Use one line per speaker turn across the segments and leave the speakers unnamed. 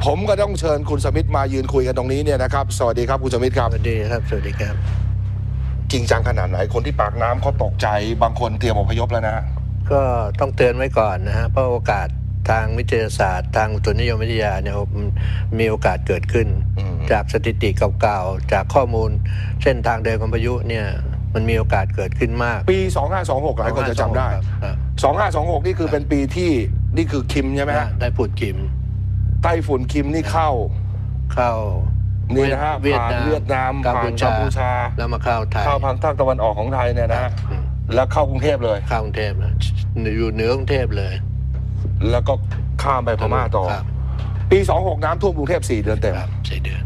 ผมก็ต้องเชิญคุณสมิทธิ์มายืนคุยกันตรงนี้เนี่ยนะครับสวัสดีครับคุณสมิทธิ์ครับ
สวัสดีครับสวัสดีครับ
จริงจังขนาดไหนคนที่ปากน้ำเขาตกใจบางคนเตรียมอพยพแล้วนะ
ก็ต้องเตือนไว้ก่อนนะฮะเพราะโอกาสทางวิทยาศาสตร์ทางอุตุนิยมวิทยาเนี่ยมีโอกาสเกิดขึ้นจากสถิติเก่าๆจากข้อมูลเส้นทางเดินของพายุเนี่ยมันมีโอกาสเกิดขึ้นมาก
ปี2526หลายคนจะจำได้2526นี่คือเป็นปีที่นี่คือคิมใช่ไหมฮะ
ได้ฝุ่นคิม
ไต้ฝุ่นคิมนี่เข้านี่นะฮะผ่านเวียดนามผ่านกัมพูชา
แล้วมาเข้าไทย
เข้าทางภาคตะวันออกของไทยเนี่ยนะแล้วเข้ากรุงเทพเลย
เข้ากรุงเทพนะอยู่เหนือกรุงเทพเลย
แล้วก็ข้ามไปพม่าต่อปี26น้ำท่วมกรุงเทพ4 เดือนเต็ม
4 เดือน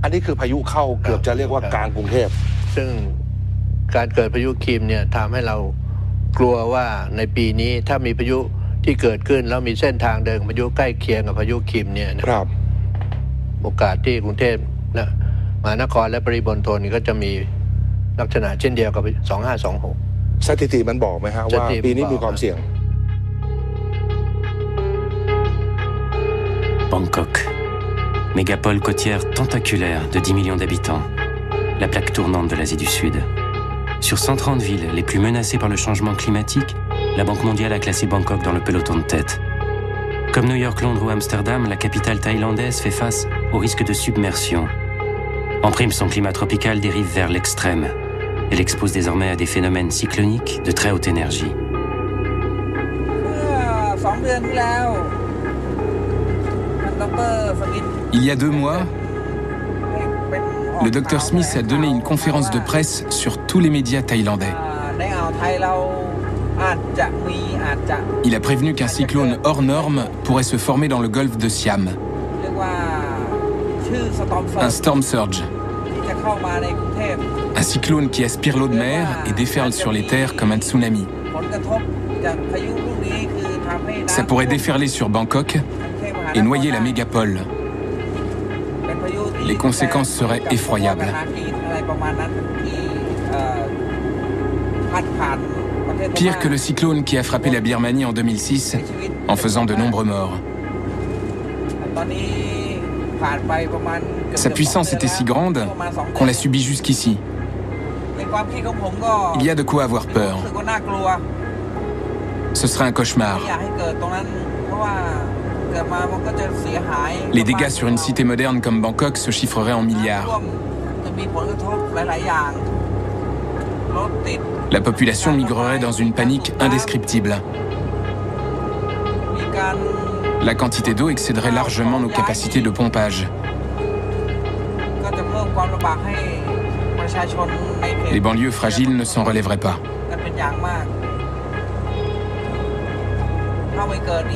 อันนี้คือพายุเข้าเกือบจะเรียกว่ากลางกรุงเทพ
ซึ่งการเกิดพายุคิมเนี่ยทำให้เรากลัวว่าในปีนี้ถ้ามีพายุที่เกิดขึ้นแล้วมีเส้นทางเดินพายุใกล้เคียงกับพายุคิมเนี่ยนะครับโอกาสที่กรุงเทพและมหานครและปริมณฑลก็จะมีลักษณะเช่นเดียวกับ2526
สถิติมันบอกไหมฮะว่าปีนี้มีความเสี่ยง
Bangkok, mégapole côtière tentaculaire de 10 millions d'habitants, la plaque tournante de l'Asie du Sud. Sur 130 villes les plus menacées par le changement climatique, la Banque mondiale a classé Bangkok dans le peloton de tête. Comme New York, Londres ou Amsterdam, la capitale thaïlandaise fait face au risque de submersion. En prime, son climat tropical dérive vers l'extrême. Elle expose désormais à des phénomènes cycloniques de très haute énergie.
Il y a 2 mois, le Dr Smith a donné une conférence de presse sur tous les médias thaïlandais. Il a prévenu qu'un cyclone hors norme pourrait se former dans le golfe de Siam. Un storm surge. Un cyclone qui aspire l'eau de mer et déferle sur les terres comme un tsunami. Ça pourrait déferler sur Bangkok et noyer la mégapole. Les conséquences seraient effroyables. Pire que le cyclone qui a frappé la Birmanie en 2006, en faisant de nombreux morts. Sa puissance était si grande qu'on l'a subie jusqu'ici. Il y a de quoi avoir peur. Ce serait un cauchemar. Les dégâts sur une cité moderne comme Bangkok se chiffreraient en milliards. La population migrerait dans une panique indescriptible. La quantité d'eau excéderait largement nos capacités de pompage. Les banlieues fragiles ne s'en relèveraient pas.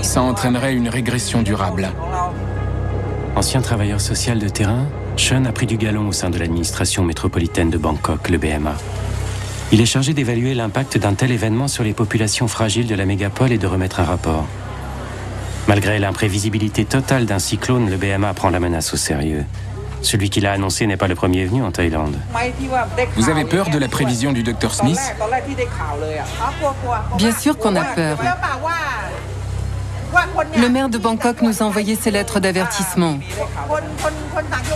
Ça entraînerait une régression durable.
Ancien travailleur social de terrain, Sean a pris du galon au sein de l'administration métropolitaine de Bangkok, le BMA. Il est chargé d'évaluer l'impact d'un tel événement sur les populations fragiles de la mégapole et de remettre un rapport. Malgré l'imprévisibilité totale d'un cyclone, le BMA prend la menace au sérieux. Celui qui l'a annoncé n'est pas le premier venu en Thaïlande.
Vous avez peur de la prévision du Dr Smith?
Bien sûr qu'on a peur. Le maire de Bangkok nous a envoyé ses lettres d'avertissement.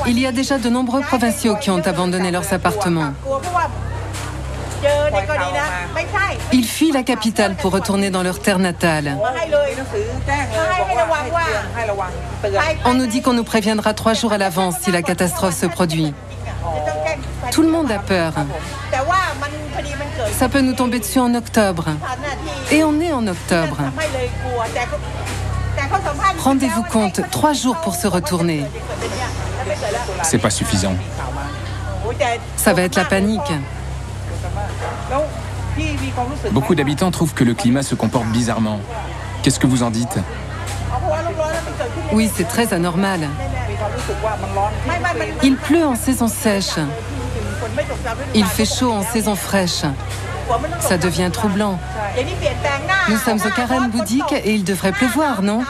Il y a déjà de nombreux provinciaux qui ont abandonné leurs appartements. Ils fuient la capitale pour retourner dans leur terre natale. On nous dit qu'on nous préviendra 3 jours à l'avance si la catastrophe se produit. Tout le monde a peur. Ça peut nous tomber dessus en octobre. Et on est en octobre. Rendez-vous compte, 3 jours pour se retourner.
C'est pas suffisant.
Ça va être la panique.
Beaucoup d'habitants trouvent que le climat se comporte bizarrement. Qu'est-ce que vous en dites?
Oui, c'est très anormal. Il pleut en saison sèche. Il fait chaud en saison fraîche. Ça devient troublant. Nous sommes au carême bouddhique et il devrait pleuvoir, non?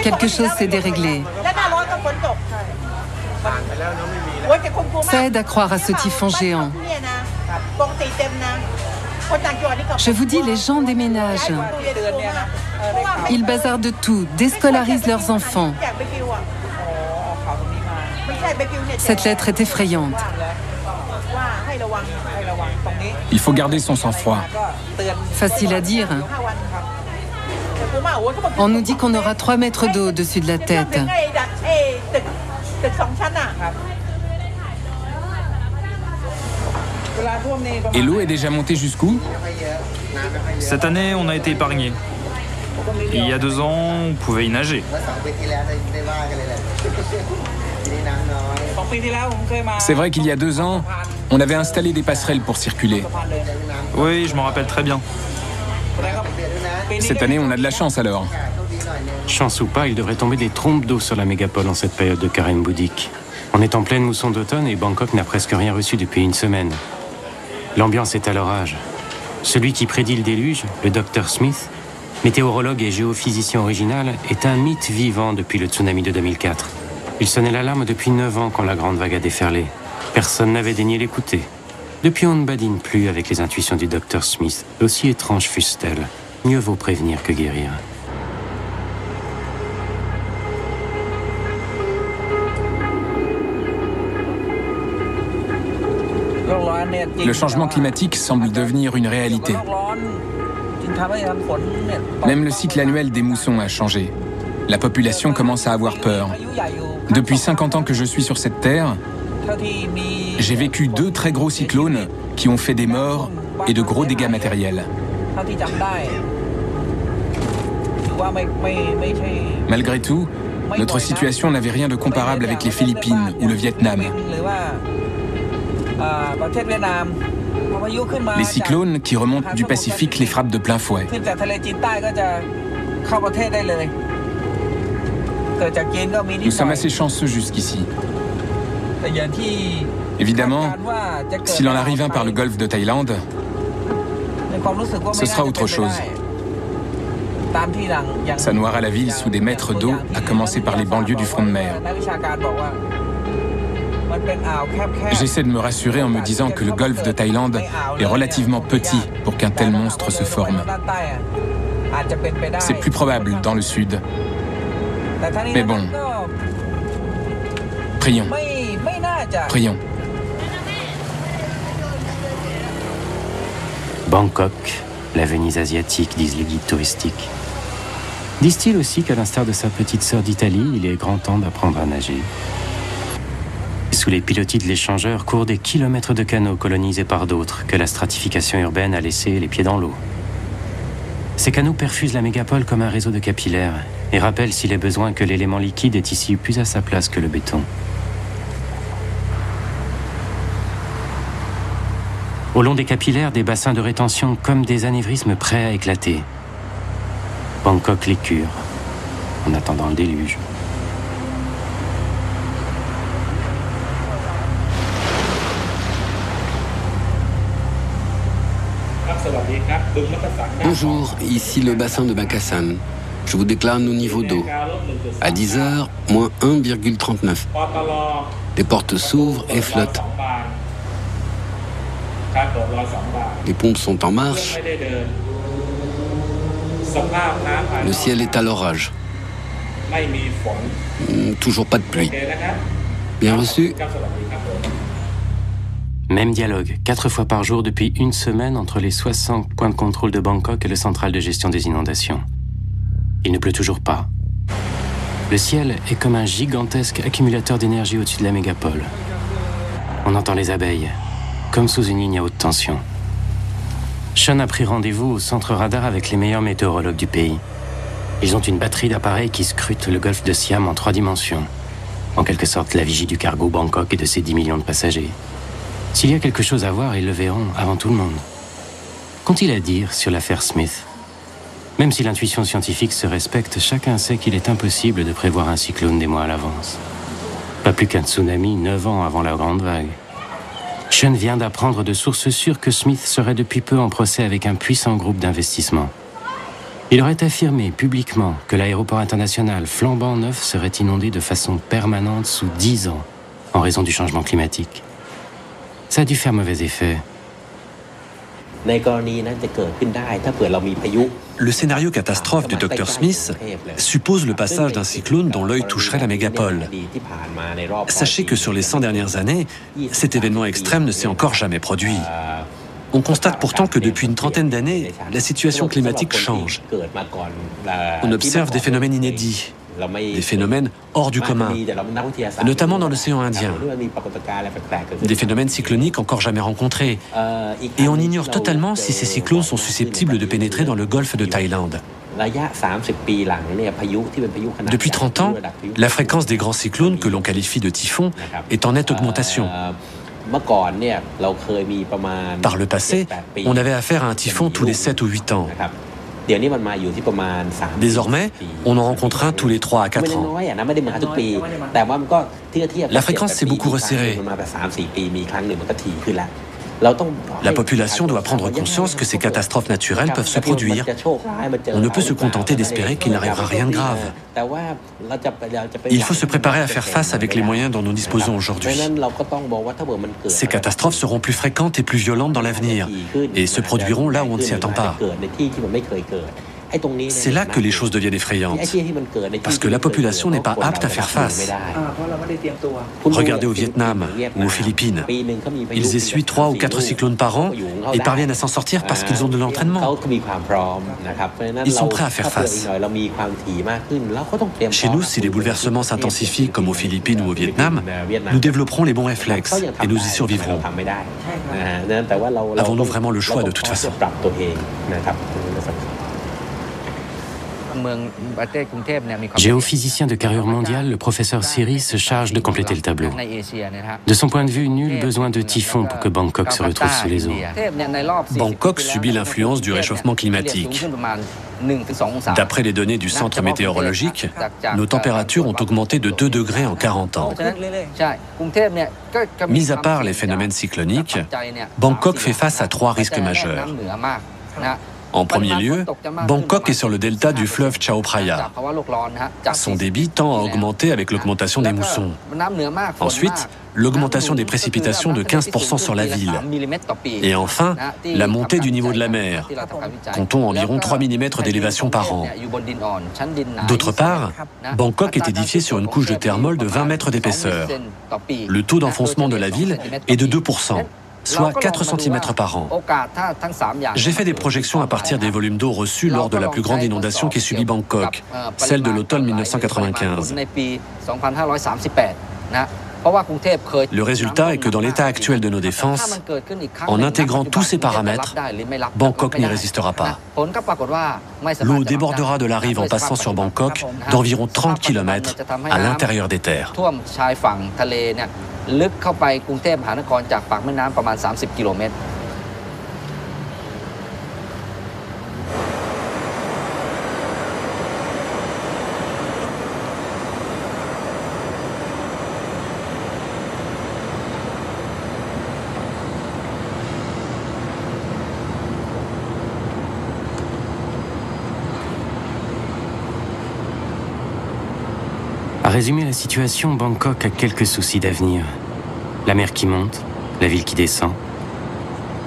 Quelque chose s'est déréglé. Ça aide à croire à ce typhon géant. Je vous dis, les gens déménagent. Ils bazardent tout, déscolarisent leurs enfants. Cette lettre est effrayante.
Il faut garder son sang-froid.
Facile à dire. On nous dit qu'on aura 3 mètres d'eau au-dessus de la tête.
Et l'eau est déjà montée jusqu'où?
Cette année, on a été épargné. Il y a 2 ans, on pouvait y nager.
C'est vrai qu'il y a 2 ans, on avait installé des passerelles pour circuler.
Oui, je m'en rappelle très bien.
Cette année, on a de la chance alors.
Chance ou pas, il devrait tomber des trompes d'eau sur la mégapole en cette période de carême bouddhique. On est en pleine mousson d'automne et Bangkok n'a presque rien reçu depuis une semaine. L'ambiance est à l'orage. Celui qui prédit le déluge, le Dr Smith, météorologue et géophysicien original, est un mythe vivant depuis le tsunami de 2004. Il sonnait l'alarme depuis 9 ans quand la grande vague a déferlé. Personne n'avait daigné l'écouter. Depuis, on ne badine plus avec les intuitions du Dr Smith, aussi étranges fussent-elles. Mieux vaut prévenir que guérir.
Le changement climatique semble devenir une réalité. Même le cycle annuel des moussons a changé. La population commence à avoir peur. Depuis 50 ans que je suis sur cette terre, j'ai vécu 2 très gros cyclones qui ont fait des morts et de gros dégâts matériels. Malgré tout, notre situation n'avait rien de comparable avec les Philippines ou le Vietnam. Les cyclones qui remontent du Pacifique les frappent de plein fouet. Nous sommes assez chanceux jusqu'ici. Évidemment, s'il en arrive un par le golfe de Thaïlande, ce sera autre chose. Ça noiera la ville sous des mètres d'eau, à commencer par les banlieues du front de mer. J'essaie de me rassurer en me disant que le golfe de Thaïlande est relativement petit pour qu'un tel monstre se forme. C'est plus probable dans le sud. Mais bon, prions. Prions.
Bangkok, la Venise asiatique, disent les guides touristiques. Disent-ils aussi qu'à l'instar de sa petite sœur d'Italie, il est grand temps d'apprendre à nager. Sous les pilotis de l'échangeur courent des kilomètres de canaux colonisés par d'autres que la stratification urbaine a laissé les pieds dans l'eau. Ces canaux perfusent la mégapole comme un réseau de capillaires et rappellent s'il est besoin que l'élément liquide est ici plus à sa place que le béton. Au long des capillaires, des bassins de rétention comme des anévrismes prêts à éclater. Bangkok les cure, en attendant le déluge.
Bonjour, ici le bassin de Makassan. Je vous déclare nos niveaux d'eau. À 10h, moins 1,39. Les portes s'ouvrent et flottent. Les pompes sont en marche. Le ciel est à l'orage. Toujours pas de pluie. Bien reçu.
Même dialogue, 4 fois par jour depuis une semaine entre les 60 points de contrôle de Bangkok et le central de gestion des inondations. Il ne pleut toujours pas. Le ciel est comme un gigantesque accumulateur d'énergie au-dessus de la mégapole. On entend les abeilles, comme sous une ligne à haute tension. Sean a pris rendez-vous au centre radar avec les meilleurs météorologues du pays. Ils ont une batterie d'appareils qui scrutent le golfe de Siam en 3 dimensions. En quelque sorte, la vigie du cargo Bangkok et de ses 10 millions de passagers. S'il y a quelque chose à voir, ils le verront avant tout le monde. Qu'ont-ils à dire sur l'affaire Smith? Même si l'intuition scientifique se respecte, chacun sait qu'il est impossible de prévoir un cyclone des mois à l'avance. Pas plus qu'un tsunami 9 ans avant la grande vague. Sean vient d'apprendre de sources sûres que Smith serait depuis peu en procès avec un puissant groupe d'investissement. Il aurait affirmé publiquement que l'aéroport international flambant neuf serait inondé de façon permanente sous 10 ans en raison du changement climatique. Ça a dû faire mauvais effet.
Le scénario catastrophe du Dr Smith suppose le passage d'un cyclone dont l'œil toucherait la mégapole. Sachez que sur les 100 dernières années, cet événement extrême ne s'est encore jamais produit. On constate pourtant que depuis une trentaine d'années, la situation climatique change. On observe des phénomènes inédits, des phénomènes hors du commun, notamment dans l'océan Indien, des phénomènes cycloniques encore jamais rencontrés. Et on ignore totalement si ces cyclones sont susceptibles de pénétrer dans le golfe de Thaïlande. Depuis 30 ans, la fréquence des grands cyclones, que l'on qualifie de typhons, est en nette augmentation. Par le passé, on avait affaire à un typhon tous les 7 ou 8 ans. Désormais, on en rencontre un tous les 3 à 4 ans. La fréquence s'est beaucoup resserrée. La population doit prendre conscience que ces catastrophes naturelles peuvent se produire. On ne peut se contenter d'espérer qu'il n'arrivera rien de grave. Il faut se préparer à faire face avec les moyens dont nous disposons aujourd'hui. Ces catastrophes seront plus fréquentes et plus violentes dans l'avenir et se produiront là où on ne s'y attend pas. C'est là que les choses deviennent effrayantes, parce que la population n'est pas apte à faire face. Regardez au Vietnam ou aux Philippines. Ils essuient 3 ou 4 cyclones par an et parviennent à s'en sortir parce qu'ils ont de l'entraînement. Ils sont prêts à faire face. Chez nous, si les bouleversements s'intensifient comme aux Philippines ou au Vietnam, nous développerons les bons réflexes et nous y survivrons. Avons-nous vraiment le choix de toute façon ?
Géophysicien de carrure mondiale, le professeur Siri se charge de compléter le tableau. De son point de vue, nul besoin de typhon pour que Bangkok se retrouve sous les eaux.
Bangkok subit l'influence du réchauffement climatique. D'après les données du centre météorologique, nos températures ont augmenté de 2 degrés en 40 ans. Mis à part les phénomènes cycloniques, Bangkok fait face à 3 risques majeurs. En premier lieu, Bangkok est sur le delta du fleuve Chao Phraya. Son débit tend à augmenter avec l'augmentation des moussons. Ensuite, l'augmentation des précipitations de 15% sur la ville. Et enfin, la montée du niveau de la mer. Comptons environ 3 mm d'élévation par an. D'autre part, Bangkok est édifié sur une couche de terre molle de 20 mètres d'épaisseur. Le taux d'enfoncement de la ville est de 2%. Soit 4 cm par an. J'ai fait des projections à partir des volumes d'eau reçus lors de la plus grande inondation qu'ait subie Bangkok, celle de l'automne 1995. Le résultat est que dans l'état actuel de nos défenses, en intégrant tous ces paramètres, Bangkok n'y résistera pas. L'eau débordera de la rive en passant sur Bangkok d'environ 30 km à l'intérieur des terres.
À résumer la situation, Bangkok a quelques soucis d'avenir. La mer qui monte, la ville qui descend.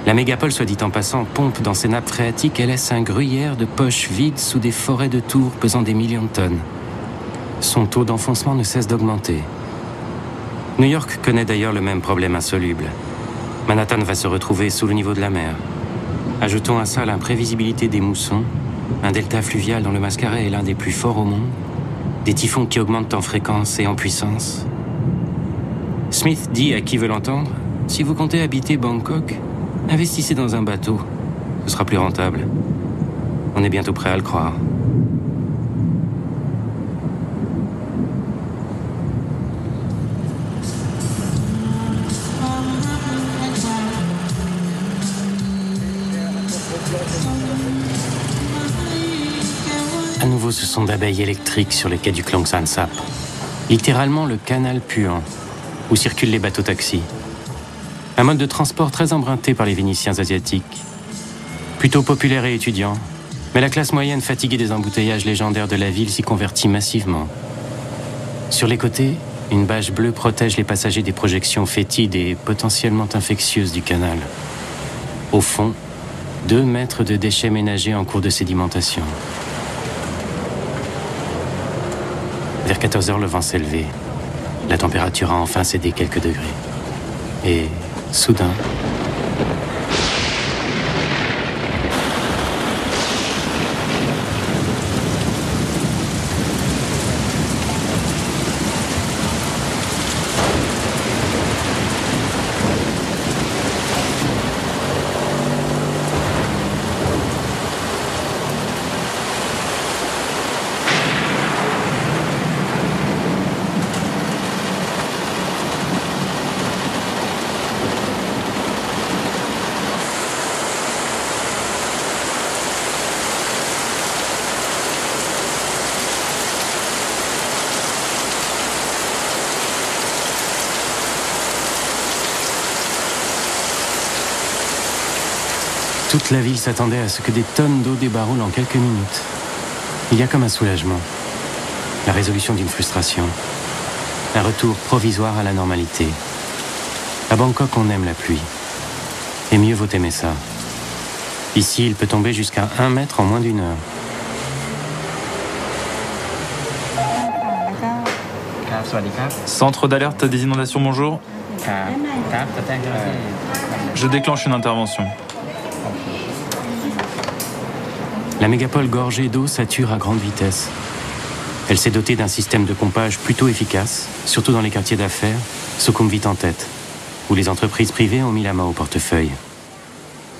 La mégapole, soit dit en passant, pompe dans ses nappes phréatiques et laisse un gruyère de poches vides sous des forêts de tours pesant des millions de tonnes. Son taux d'enfoncement ne cesse d'augmenter. New York connaît d'ailleurs le même problème insoluble. Manhattan va se retrouver sous le niveau de la mer. Ajoutons à ça l'imprévisibilité des moussons, un delta fluvial dont le Mascaret est l'un des plus forts au monde, des typhons qui augmentent en fréquence et en puissance. Smith dit à qui veut l'entendre, si vous comptez habiter Bangkok, investissez dans un bateau. Ce sera plus rentable. On est bientôt prêt à le croire. À nouveau, ce sont d'abeilles électriques sur les quais du Klongsan Sap. Littéralement le canal puant, où circulent les bateaux-taxis. Un mode de transport très emprunté par les Vénitiens asiatiques. Plutôt populaire et étudiant, mais la classe moyenne fatiguée des embouteillages légendaires de la ville s'y convertit massivement. Sur les côtés, une bâche bleue protège les passagers des projections fétides et potentiellement infectieuses du canal. Au fond, 2 mètres de déchets ménagers en cours de sédimentation. Vers 14 heures, le vent s'est levé. La température a enfin cédé quelques degrés. Et soudain... Toute la ville s'attendait à ce que des tonnes d'eau débarroulent en quelques minutes. Il y a comme un soulagement, la résolution d'une frustration, un retour provisoire à la normalité. À Bangkok, on aime la pluie. Et mieux vaut aimer ça. Ici, il peut tomber jusqu'à 1 mètre en moins d'1 heure.
Centre d'alerte des inondations, bonjour. Je déclenche une intervention.
La mégapole gorgée d'eau sature à grande vitesse. Elle s'est dotée d'un système de pompage plutôt efficace, surtout dans les quartiers d'affaires, Sukhumvit en tête, où les entreprises privées ont mis la main au portefeuille.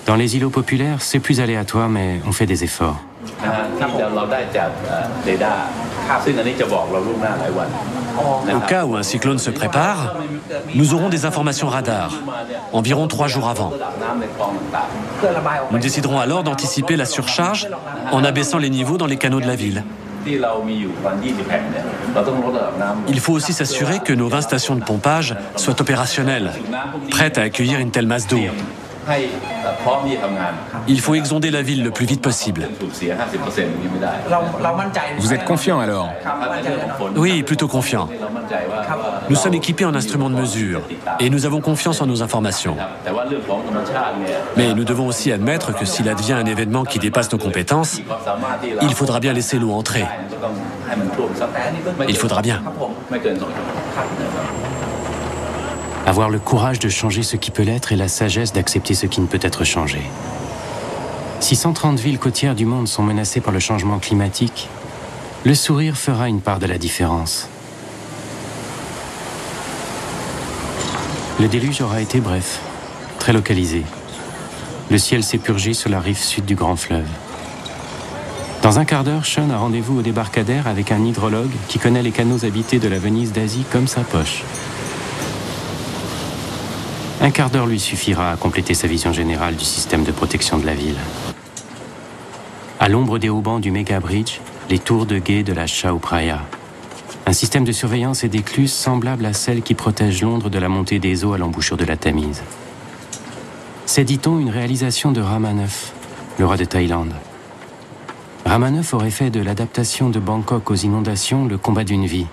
Dans les îlots populaires, c'est plus aléatoire, mais on fait des efforts.
Au cas où un cyclone se prépare, nous aurons des informations radar, environ 3 jours avant. Nous déciderons alors d'anticiper la surcharge en abaissant les niveaux dans les canaux de la ville. Il faut aussi s'assurer que nos 20 stations de pompage soient opérationnelles, prêtes à accueillir une telle masse d'eau. Il faut exonder la ville le plus vite possible.
Vous êtes confiant alors?
Oui, plutôt confiant. Nous sommes équipés en instruments de mesure et nous avons confiance en nos informations. Mais nous devons aussi admettre que s'il advient un événement qui dépasse nos compétences, il faudra bien laisser l'eau entrer. Il faudra bien.
Avoir le courage de changer ce qui peut l'être et la sagesse d'accepter ce qui ne peut être changé. Si 130 villes côtières du monde sont menacées par le changement climatique, le sourire fera une part de la différence. Le déluge aura été bref, très localisé. Le ciel s'est purgé sur la rive sud du grand fleuve. Dans un quart d'heure, Sean a rendez-vous au débarcadère avec un hydrologue qui connaît les canaux habités de la Venise d'Asie comme sa poche. Un quart d'heure lui suffira à compléter sa vision générale du système de protection de la ville. À l'ombre des haubans du Mega Bridge, les tours de guet de la Chao Phraya. Un système de surveillance et d'écluses semblable à celle qui protège Londres de la montée des eaux à l'embouchure de la Tamise. C'est, dit-on, une réalisation de Rama IX, le roi de Thaïlande. Rama IX aurait fait de l'adaptation de Bangkok aux inondations le combat d'une vie.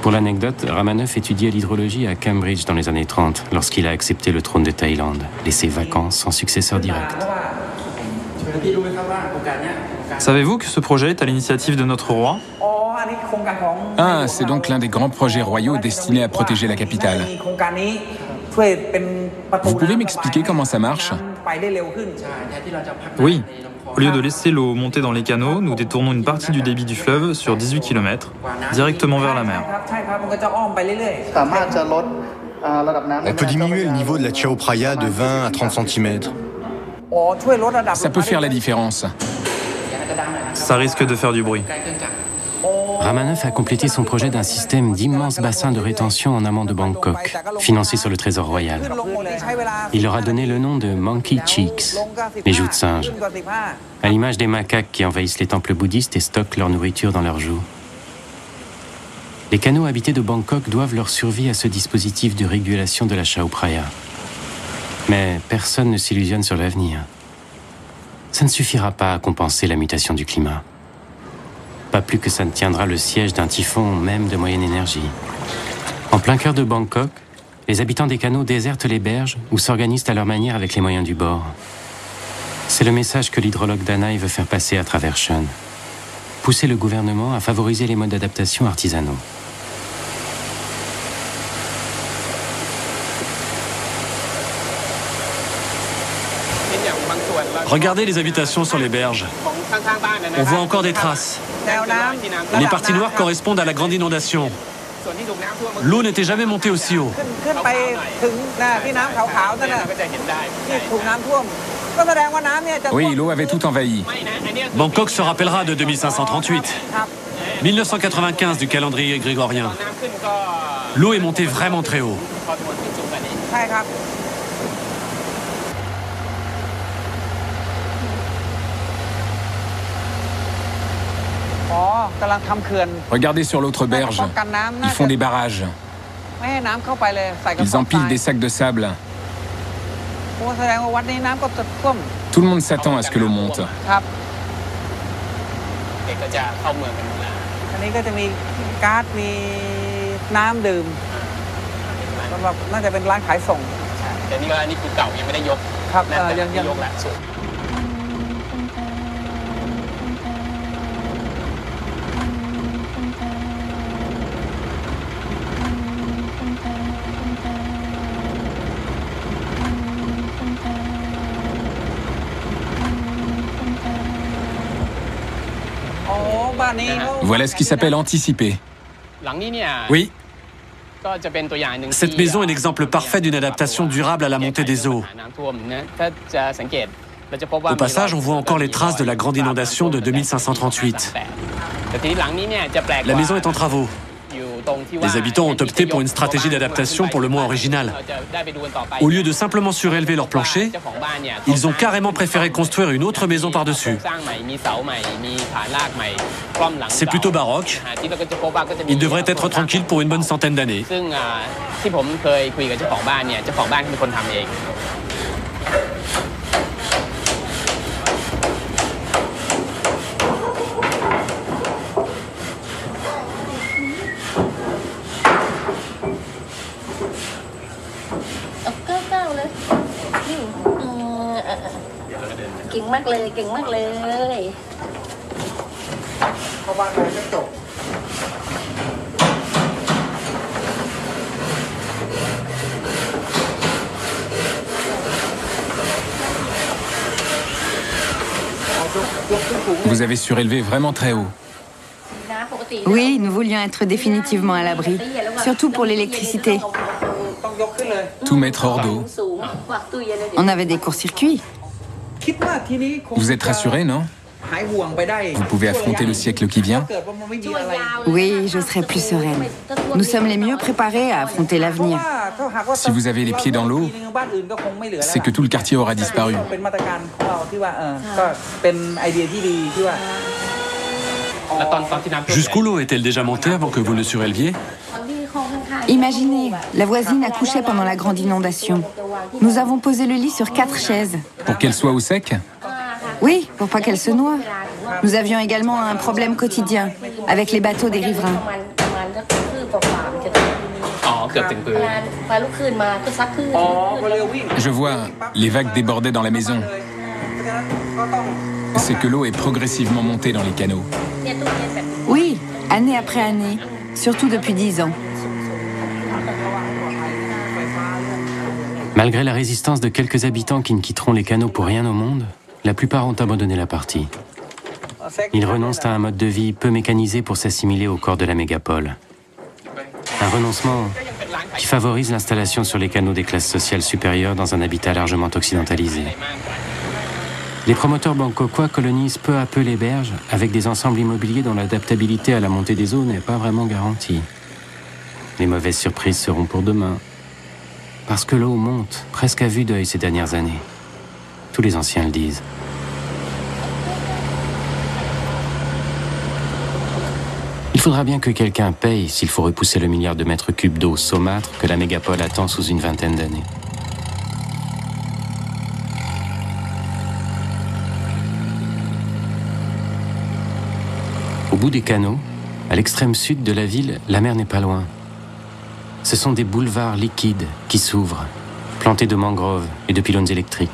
Pour l'anecdote, Rama IX étudiait l'hydrologie à Cambridge dans les années 30, lorsqu'il a accepté le trône de Thaïlande, laissé vacant sans successeur direct.
Savez-vous que ce projet est à l'initiative de notre roi?
Ah, c'est donc l'un des grands projets royaux destinés à protéger la capitale. Vous pouvez m'expliquer comment ça marche?
Oui. Au lieu de laisser l'eau monter dans les canaux, nous détournons une partie du débit du fleuve sur 18 km, directement vers la mer.
On peut diminuer le niveau de la Chao Phraya de 20 à 30 cm.
Ça peut faire la différence.
Ça risque de faire du bruit.
Rama IX a complété son projet d'un système d'immenses bassins de rétention en amont de Bangkok, financé sur le trésor royal. Il leur a donné le nom de Monkey Cheeks, les joues de singe, à l'image des macaques qui envahissent les temples bouddhistes et stockent leur nourriture dans leurs joues. Les canaux habités de Bangkok doivent leur survie à ce dispositif de régulation de la Chao Phraya. Mais personne ne s'illusionne sur l'avenir. Ça ne suffira pas à compenser la mutation du climat. Pas plus que ça ne tiendra le siège d'un typhon, même de moyenne énergie. En plein cœur de Bangkok, les habitants des canaux désertent les berges ou s'organisent à leur manière avec les moyens du bord. C'est le message que l'hydrologue Danaï veut faire passer à travers Sean. Pousser le gouvernement à favoriser les modes d'adaptation artisanaux.
Regardez les habitations sur les berges. On voit encore des traces. Les parties noires correspondent à la grande inondation. L'eau n'était jamais montée aussi haut.
Oui, l'eau avait tout envahi.
Bangkok se rappellera de 2538. 1995 du calendrier grégorien. L'eau est montée vraiment très haut.
Regardez sur l'autre berge. Ils font des barrages. Ils empilent des sacs de sable. Tout le monde s'attend à ce que l'eau monte. Voilà ce qui s'appelle anticiper.
Oui. Cette maison est l'exemple parfait d'une adaptation durable à la montée des eaux. Au passage, on voit encore les traces de la grande inondation de 2538. La maison est en travaux. Les habitants ont opté pour une stratégie d'adaptation pour le moins originale. Au lieu de simplement surélever leur plancher, ils ont carrément préféré construire une autre maison par-dessus. C'est plutôt baroque. Ils devraient être tranquilles pour une bonne centaine d'années.
Vous avez surélevé vraiment très haut.
Oui, nous voulions être définitivement à l'abri, surtout pour l'électricité.
Tout mettre hors d'eau.
On avait des courts-circuits.
Vous êtes rassuré, non? Vous pouvez affronter le siècle qui vient?
Oui, je serai plus sereine. Nous sommes les mieux préparés à affronter l'avenir.
Si vous avez les pieds dans l'eau, c'est que tout le quartier aura disparu.
Jusqu'où l'eau est-elle déjà montée avant que vous ne suréleviez?
Imaginez, la voisine accouchait pendant la grande inondation. Nous avons posé le lit sur 4 chaises.
Pour qu'elle soit au sec?
Oui, pour pas qu'elle se noie. Nous avions également un problème quotidien avec les bateaux des riverains.
Je vois, les vagues débordaient dans la maison. C'est que l'eau est progressivement montée dans les canaux.
Oui, année après année, surtout depuis 10 ans.
Malgré la résistance de quelques habitants qui ne quitteront les canaux pour rien au monde, la plupart ont abandonné la partie. Ils renoncent à un mode de vie peu mécanisé pour s'assimiler au corps de la mégapole. Un renoncement qui favorise l'installation sur les canaux des classes sociales supérieures dans un habitat largement occidentalisé. Les promoteurs bangkokois colonisent peu à peu les berges avec des ensembles immobiliers dont l'adaptabilité à la montée des eaux n'est pas vraiment garantie. Les mauvaises surprises seront pour demain. Parce que l'eau monte presque à vue d'œil ces dernières années. Tous les anciens le disent. Il faudra bien que quelqu'un paye s'il faut repousser le milliard de mètres cubes d'eau saumâtre que la mégapole attend sous une vingtaine d'années. Au bout des canaux, à l'extrême sud de la ville, la mer n'est pas loin. Ce sont des boulevards liquides qui s'ouvrent, plantés de mangroves et de pylônes électriques.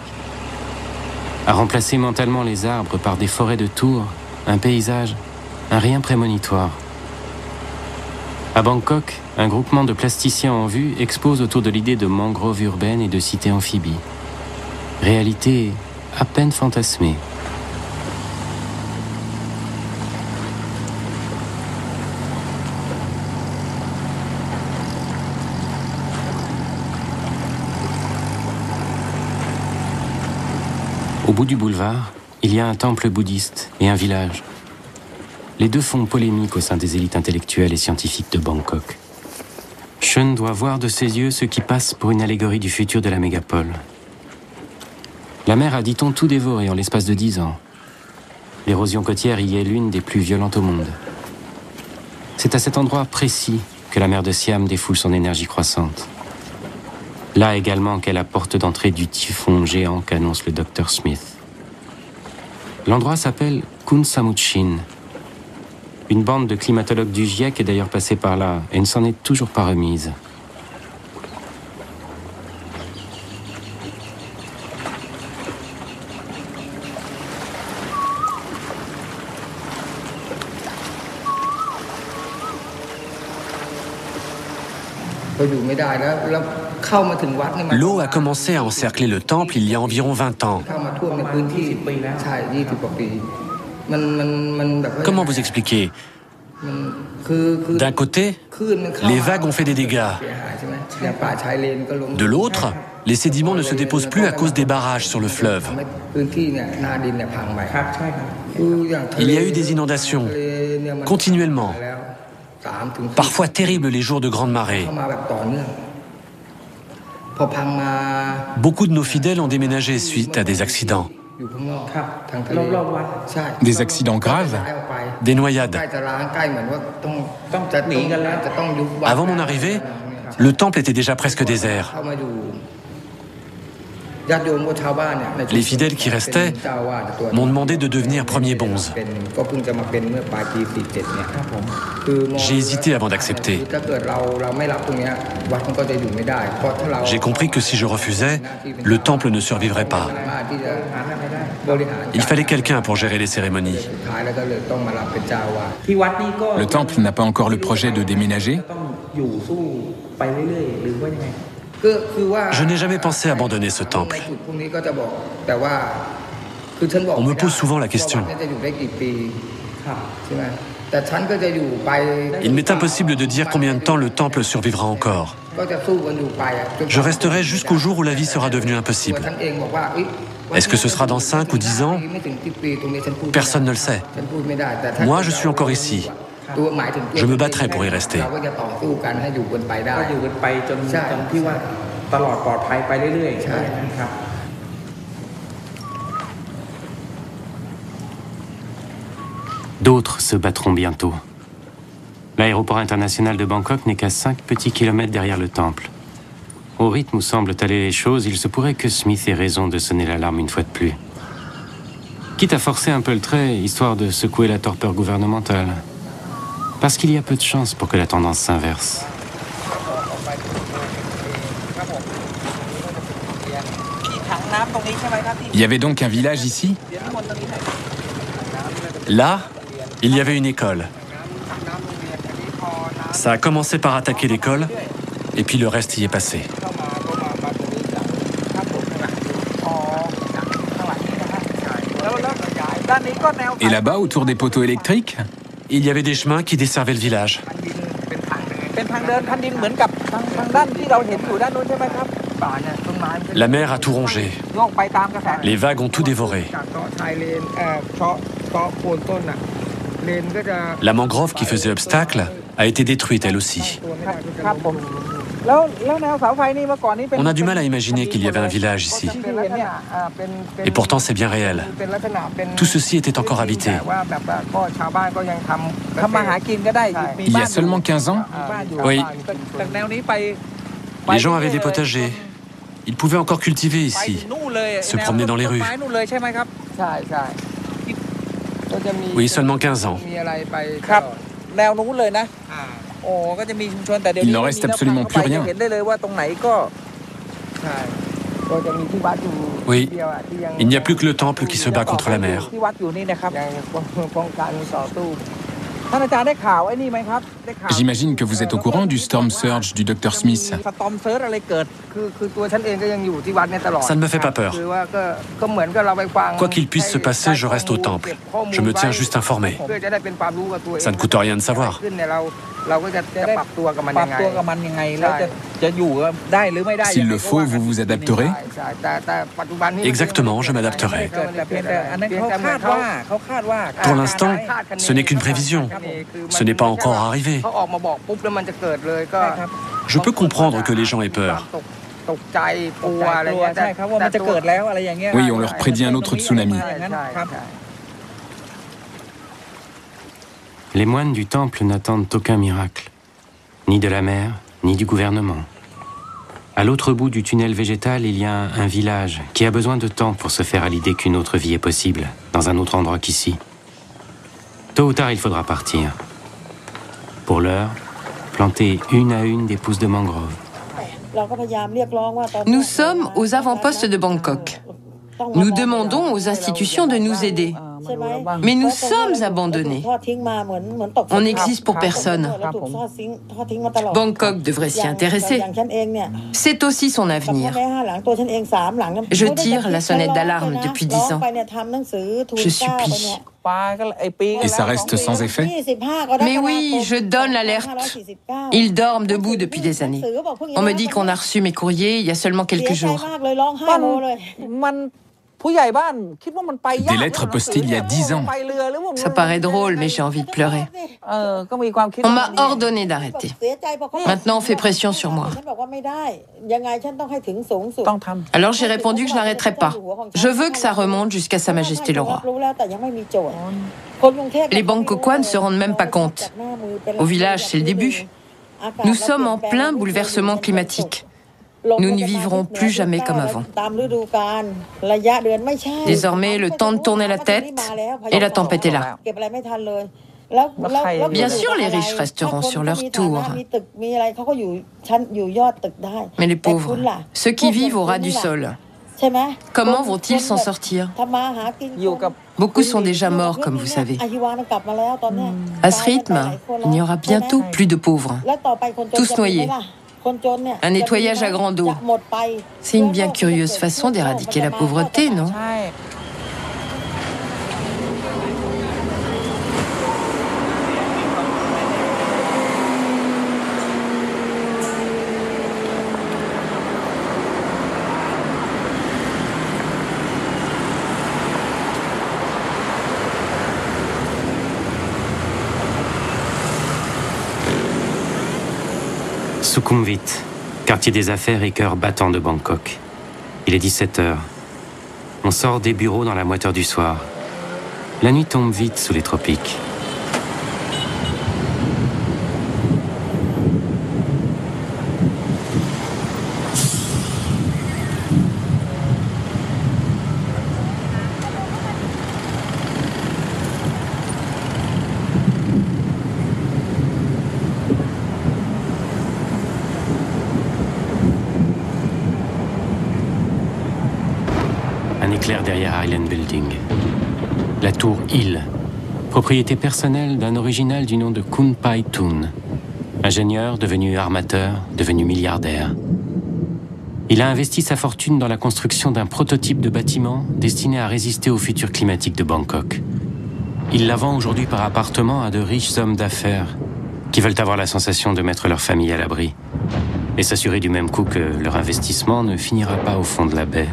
à remplacer mentalement les arbres par des forêts de tours, un paysage, un rien prémonitoire. À Bangkok, un groupement de plasticiens en vue expose autour de l'idée de mangroves urbaines et de cités amphibies. Réalité à peine fantasmée. Au bout du boulevard, il y a un temple bouddhiste et un village. Les deux font polémique au sein des élites intellectuelles et scientifiques de Bangkok. Shun doit voir de ses yeux ce qui passe pour une allégorie du futur de la mégapole. La mer a, dit-on, tout dévoré en l'espace de 10 ans. L'érosion côtière y est l'une des plus violentes au monde. C'est à cet endroit précis que la mer de Siam défoule son énergie croissante. Là également qu'est la porte d'entrée du typhon géant qu'annonce le Dr Smith. L'endroit s'appelle Khun Samut-shin. Une bande de climatologues du GIEC est d'ailleurs passée par là et ne s'en est toujours pas remise.
L'eau a commencé à encercler le temple il y a environ 20 ans. Comment vous expliquer? D'un côté, les vagues ont fait des dégâts. De l'autre, les sédiments ne se déposent plus à cause des barrages sur le fleuve. Il y a eu des inondations, continuellement. Parfois terribles les jours de grande marée. Beaucoup de nos fidèles ont déménagé suite à des accidents.
Des accidents graves?
Des noyades. Avant mon arrivée, le temple était déjà presque désert. Les fidèles qui restaient m'ont demandé de devenir premier bonze. J'ai hésité avant d'accepter. J'ai compris que si je refusais, le temple ne survivrait pas. Il fallait quelqu'un pour gérer les cérémonies.
Le temple n'a pas encore le projet de déménager?
Je n'ai jamais pensé abandonner ce temple. On me pose souvent la question. Il m'est impossible de dire combien de temps le temple survivra encore. Je resterai jusqu'au jour où la vie sera devenue impossible. Est-ce que ce sera dans 5 ou 10 ans? Personne ne le sait. Moi, je suis encore ici. Je me battrai pour y rester.
D'autres se battront bientôt. L'aéroport international de Bangkok n'est qu'à 5 petits kilomètres derrière le temple. Au rythme où semblent aller les choses, il se pourrait que Smith ait raison de sonner l'alarme une fois de plus. Quitte à forcer un peu le trait, histoire de secouer la torpeur gouvernementale. Parce qu'il y a peu de chances pour que la tendance s'inverse.
Il y avait donc un village ici?
Là, il y avait une école. Ça a commencé par attaquer l'école, et puis le reste y est passé.
Et là-bas, autour des poteaux électriques?
Il y avait des chemins qui desservaient le village. La mer a tout rongé. Les vagues ont tout dévoré. La mangrove qui faisait obstacle a été détruite elle aussi. On a du mal à imaginer qu'il y avait un village ici. Et pourtant c'est bien réel. Tout ceci était encore habité.
Il y a seulement 15 ans?
Oui. Les gens avaient des potagers. Ils pouvaient encore cultiver ici, se promener dans les rues. Oui, seulement 15 ans.
Il n'en reste absolument plus rien.
Oui, il n'y a plus que le temple qui se bat contre la mer.
J'imagine que vous êtes au courant du Storm Surge du Dr Smith.
Ça ne me fait pas peur. Quoi qu'il puisse se passer, je reste au temple. Je me tiens juste informé. Ça ne coûte rien de savoir.
S'il le faut, vous vous adapterez?
Exactement, je m'adapterai. Pour l'instant, ce n'est qu'une prévision. Ce n'est pas encore arrivé. Je peux comprendre que les gens aient peur.
Oui, on leur prédit un autre tsunami.
Les moines du temple n'attendent aucun miracle, ni de la mer, ni du gouvernement. À l'autre bout du tunnel végétal, il y a un village qui a besoin de temps pour se faire à l'idée qu'une autre vie est possible, dans un autre endroit qu'ici. Tôt ou tard, il faudra partir. Pour l'heure, planter une à une des pousses de mangrove.
Nous sommes aux avant-postes de Bangkok. Nous demandons aux institutions de nous aider. Mais nous sommes abandonnés. On n'existe pour personne. Bangkok devrait s'y intéresser. C'est aussi son avenir. Je tire la sonnette d'alarme depuis 10 ans. Je supplie.
Et ça reste sans effet?
Mais oui, je donne l'alerte. Ils dorment debout depuis des années. On me dit qu'on a reçu mes courriers il y a seulement quelques jours.
Des lettres postées il y a 10 ans.
Ça paraît drôle, mais j'ai envie de pleurer. On m'a ordonné d'arrêter. Maintenant, on fait pression sur moi. Alors j'ai répondu que je n'arrêterai pas. Je veux que ça remonte jusqu'à Sa Majesté le Roi. Les Bangkokois ne se rendent même pas compte. Au village, c'est le début. Nous sommes en plein bouleversement climatique. Nous n'y vivrons plus jamais comme avant. Désormais, le temps de tourner la tête et la tempête est là. Bien sûr, les riches resteront sur leur tour. Mais les pauvres, ceux qui vivent au ras du sol, comment vont-ils s'en sortir? Beaucoup sont déjà morts, comme vous savez. À ce rythme, il n'y aura bientôt plus de pauvres. Tous noyés. Un nettoyage à grande eau. C'est une bien curieuse façon d'éradiquer la pauvreté, non?
Sukhumvit, quartier des affaires et cœur battant de Bangkok. Il est 17h. On sort des bureaux dans la moiteur du soir. La nuit tombe vite sous les tropiques. Un éclair derrière Island Building. La tour Hill, propriété personnelle d'un original du nom de Kun Pai Thun, ingénieur devenu armateur, devenu milliardaire. Il a investi sa fortune dans la construction d'un prototype de bâtiment destiné à résister au futur climatique de Bangkok. Il la vend aujourd'hui par appartement à de riches hommes d'affaires qui veulent avoir la sensation de mettre leur famille à l'abri et s'assurer du même coup que leur investissement ne finira pas au fond de la baie.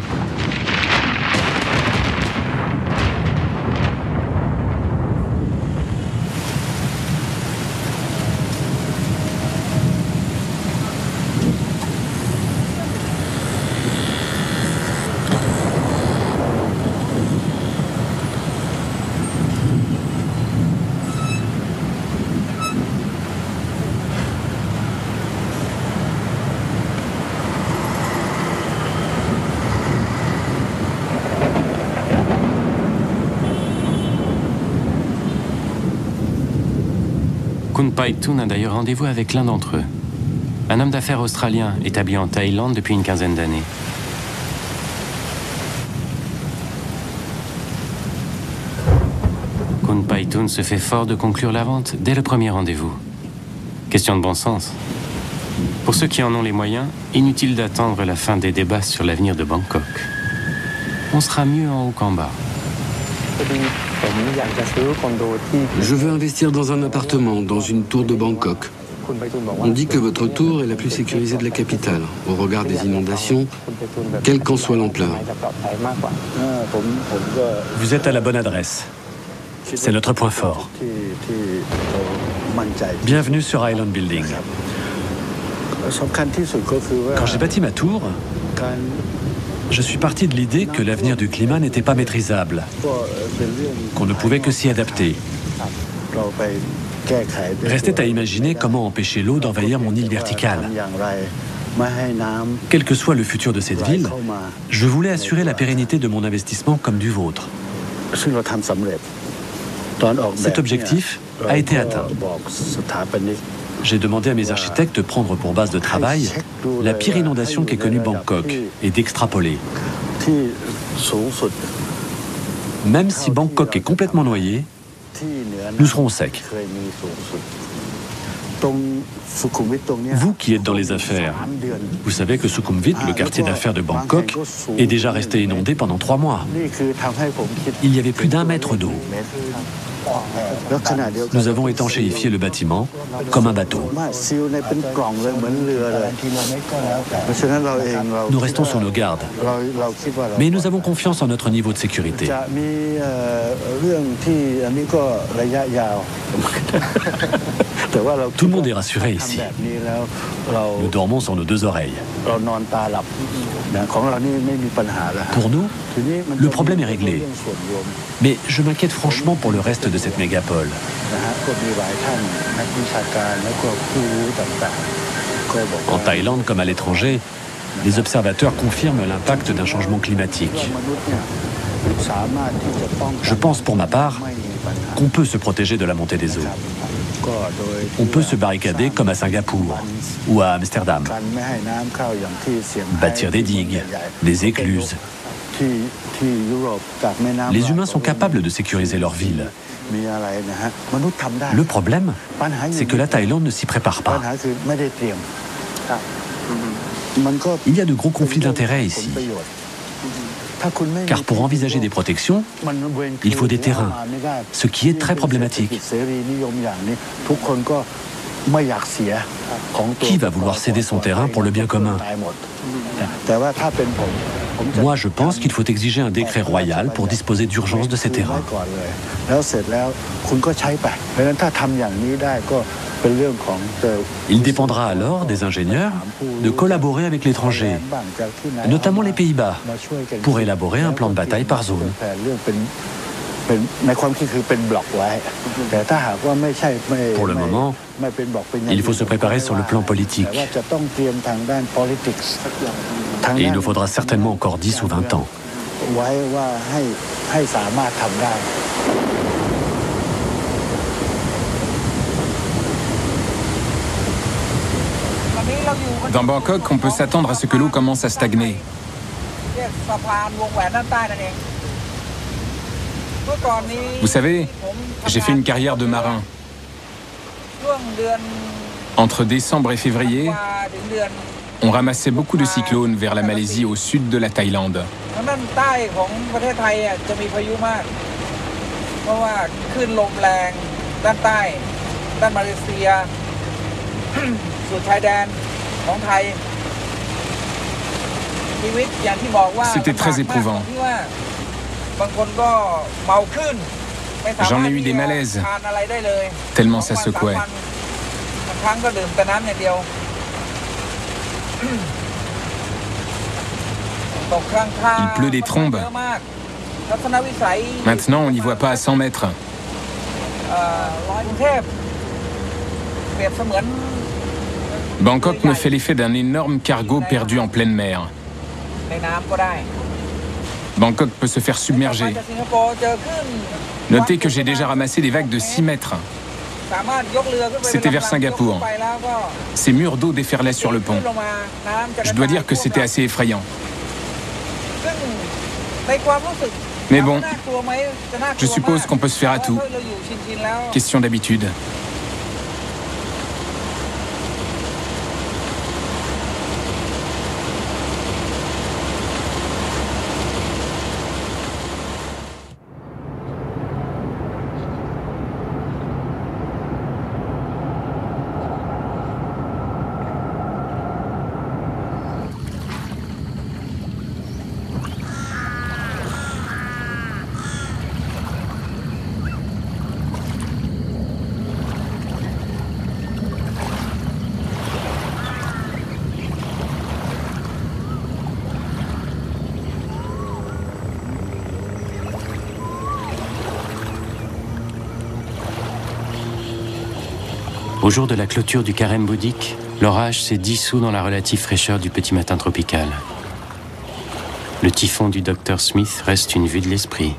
Kun Pai Thun a d'ailleurs rendez-vous avec l'un d'entre eux, un homme d'affaires australien établi en Thaïlande depuis une quinzaine d'années. Paitoun se fait fort de conclure la vente dès le premier rendez-vous. Question de bon sens. Pour ceux qui en ont les moyens, inutile d'attendre la fin des débats sur l'avenir de Bangkok. On sera mieux en haut qu'en bas.
Je veux investir dans un appartement, dans une tour de Bangkok. On dit que votre tour est la plus sécurisée de la capitale, au regard des inondations, quelle qu'en soit l'ampleur.
Vous êtes à la bonne adresse. C'est notre point fort. Bienvenue sur Island Building. Quand j'ai bâti ma tour, je suis parti de l'idée que l'avenir du climat n'était pas maîtrisable, qu'on ne pouvait que s'y adapter. Restait à imaginer comment empêcher l'eau d'envahir mon île verticale. Quel que soit le futur de cette ville, je voulais assurer la pérennité de mon investissement comme du vôtre. Cet objectif a été atteint. J'ai demandé à mes architectes de prendre pour base de travail la pire inondation qu'ait connue Bangkok et d'extrapoler. Même si Bangkok est complètement noyé, nous serons secs. Vous qui êtes dans les affaires, vous savez que Sukhumvit, le quartier d'affaires de Bangkok, est déjà resté inondé pendant 3 mois. Il y avait plus d'1 mètre d'eau. Nous avons étanchéifié le bâtiment comme un bateau. Nous restons sur nos gardes, mais nous avons confiance en notre niveau de sécurité. Tout le monde est rassuré ici. Nous dormons sur nos 2 oreilles. Pour nous, le problème est réglé. Mais je m'inquiète franchement pour le reste de cette mégapole. En Thaïlande comme à l'étranger, les observateurs confirment l'impact d'un changement climatique. Je pense pour ma part qu'on peut se protéger de la montée des eaux. On peut se barricader comme à Singapour ou à Amsterdam. Bâtir des digues, des écluses. Les humains sont capables de sécuriser leur ville. Le problème, c'est que la Thaïlande ne s'y prépare pas. Il y a de gros conflits d'intérêts ici. Car pour envisager des protections, il faut des terrains, ce qui est très problématique. Qui va vouloir céder son terrain pour le bien commun? Moi, je pense qu'il faut exiger un décret royal pour disposer d'urgence de ces terrains. Il dépendra alors des ingénieurs de collaborer avec l'étranger, notamment les Pays-Bas, pour élaborer un plan de bataille par zone. Pour le moment, il faut se préparer sur le plan politique. Et il nous faudra certainement encore 10 ou 20 ans.
Dans Bangkok, on peut s'attendre à ce que l'eau commence à stagner. Vous savez, j'ai fait une carrière de marin. Entre décembre et février, on ramassait beaucoup de cyclones vers la Malaisie au sud de la Thaïlande. C'était très éprouvant. J'en ai eu des malaises, tellement ça secouait. Il pleut des trombes. Maintenant, on n'y voit pas à 100 mètres. Bangkok me fait l'effet d'un énorme cargo perdu en pleine mer. Bangkok peut se faire submerger. Notez que j'ai déjà ramassé des vagues de 6 mètres. C'était vers Singapour. Ces murs d'eau déferlaient sur le pont. Je dois dire que c'était assez effrayant. Mais bon, je suppose qu'on peut se faire à tout. Question d'habitude.
Au jour de la clôture du carême bouddhique, l'orage s'est dissous dans la relative fraîcheur du petit matin tropical. Le typhon du Dr Smith reste une vue de l'esprit.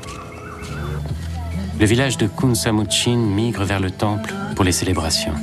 Le village de Khun Samut-Chin migre vers le temple pour les célébrations.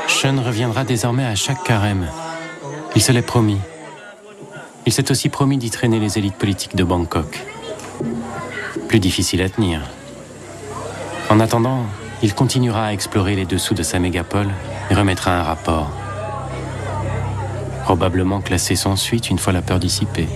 Shun reviendra désormais à chaque carême. Il se l'est promis. Il s'est aussi promis d'y traîner les élites politiques de Bangkok. Plus difficile à tenir. En attendant, il continuera à explorer les dessous de sa mégapole et remettra un rapport. Probablement classé sans suite une fois la peur dissipée.